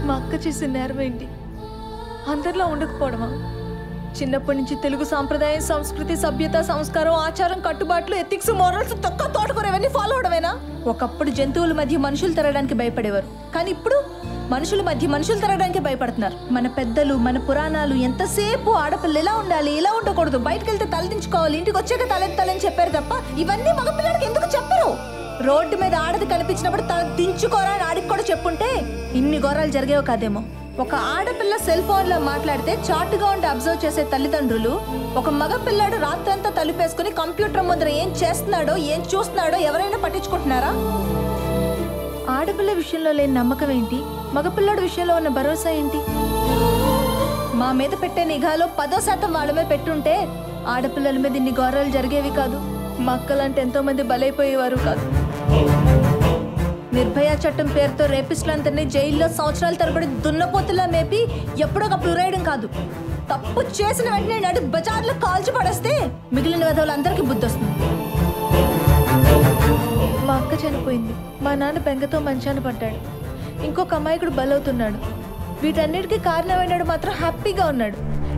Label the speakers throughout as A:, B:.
A: మా అక్క చేసిన నేరం ఏంటి? అందరిలో ఉండకపోవడమా? చిన్నప్పటి నుంచి తెలుగు సాంప్రదాయం, సంస్కృతి, సభ్యత, సంస్కారం, ఆచారం, కట్టుబాట్లు, ఎథిక్స్, మోరల్స్ తొక్క తోటకూరవన్నీ ఫాలో అవడమేనా? ఒకప్పుడు జంతువుల మధ్య మనుషులు తిరగడానికి భయపడేవారు, కానీ ఇప్పుడు మనుషుల మధ్య మనుషులు తిరగడానికి భయపడుతున్నారు. మన పెద్దలు, మన పురాణాలు ఎంతసేపు ఆడపిల్ల ఇలా ఉండాలి, ఇలా ఉండకూడదు, బయటకు వెళ్తే తలదించుకోవాలి, ఇంటికి వచ్చాక తలెత్తాలని చెప్పారు తప్ప ఇవన్నీ మగపిల్లడికి ఎందుకు చెప్పరు? రోడ్డు మీద ఆడది కనిపించినప్పుడు తల దించుకోరా అని ఆడికి కూడా చెప్పుంటే ఇన్ని ఘోరాలు జరిగేవో కాదేమో. ఒక ఆడపిల్ల సెల్ ఫోన్ లో మాట్లాడితే చాటుగా ఉండి అబ్జర్వ్ చేసే తల్లిదండ్రులు, ఒక మగపిల్లాడు రాత్రంతా తలుపేసుకుని కంప్యూటర్ ముందర ఏం చేస్తున్నాడో, ఏం చూస్తున్నాడో ఎవరైనా పట్టించుకుంటున్నారా? ఆడపిల్ల విషయంలో లేని నమ్మకం ఏంటి? మగపిల్లాడు విషయంలో ఉన్న భరోసా ఏంటి? మా మీద పెట్టే నిఘాలో 10% వాళ్ళ మీద పెట్టుంటే ఆడపిల్లల మీద ఇన్ని ఘోరాలు జరిగేవి కాదు. మా అక్కలంటే ఎంతో మంది బలైపోయేవారు కాదు. నిర్భయ చట్టం పేరుతో రేపిస్టులందరినీ జైల్లో సంవత్సరాల తరబడి దున్నపోతులా మేపి ఎప్పుడొకప్పుడు ఉరేయడం కాదు, తప్పు చేసిన వెంటనే నడి బజార్లో కాల్చి పడేస్తే మిగిలిన విధవులందరికీ బుద్ధి వస్తుంది. మా అక్క చనిపోయింది, మా నాన్న బెంగతో మంచాన పడ్డాడు, ఇంకొక అమాయకుడు బలవుతున్నాడు. వీటన్నిటికీ కారణమైనాడు మాత్రం హ్యాపీగా ఉన్నాడు.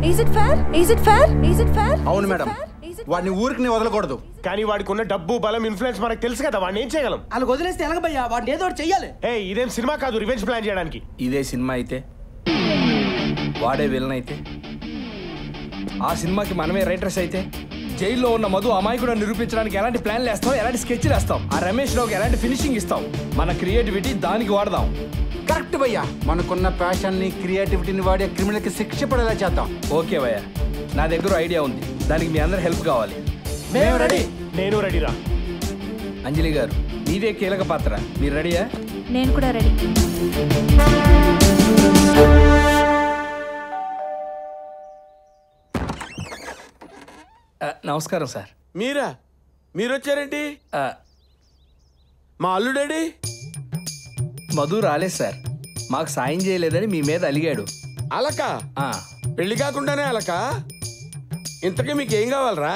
A: Is it fair? Is it fair? Is it fair?
B: అవును మేడం, వాడిని ఊరికి వదలకూడదు.
C: కానీ వాడికి ఉన్న డబ్బు, బలం, ఇన్ఫ్లుయెన్స్ మనకు తెలుసు కదా, వాడిని ఏం చేయగలం?
D: అలా వదిలేస్తే ఎలాగబయ్యా? వాడిని ఏదో ఒకటి చెయ్యాలి.
C: ఇదేం సినిమా కాదు రివెంజ్ ప్లాన్ చేయడానికి.
E: ఇదే సినిమా అయితే, వాడే విలన్ అయితే, ఆ సినిమాకి మనమే రైటర్స్ అయితే, జైల్లో ఉన్న మధు అమాయకుడు నిరూపించడానికి ఎలాంటి ప్లాన్లు వేస్తాం, ఎలాంటి స్కెచ్లు వేస్తాం, ఆ రమేష్ రావుకి ఎలాంటి ఫినిషింగ్ ఇస్తాం, మన క్రియేటివిటీ దానికి వాడదాం.
B: కరెక్ట్ భయ్యా, మనకున్న ప్యాషన్ ని, క్రియేటివిటీని వాడే క్రిమినల్ కి శిక్ష పడేలా చేద్దాం.
E: ఓకే భయ్యా, నా దగ్గర ఐడియా ఉంది, దానికి మీ అందరి హెల్ప్ కావాలి.
C: మేము రెడీ. నేను రెడీ రా.
E: అంజలి గారు, మీదే కీలక పాత్ర, మీరు రెడీయా?
A: నేను కూడా రెడీ.
E: నమస్కారం సార్.
F: మీరా? మీరొచ్చారేంటి? మా అల్లుడాడి
E: మధు రాలేదు సార్, మాకు సాయం చేయలేదని మీ మీద అలిగాడు.
F: అలక? పెళ్లి కాకుండానే అలక? ఇంతకీ మీకేం కావాలరా?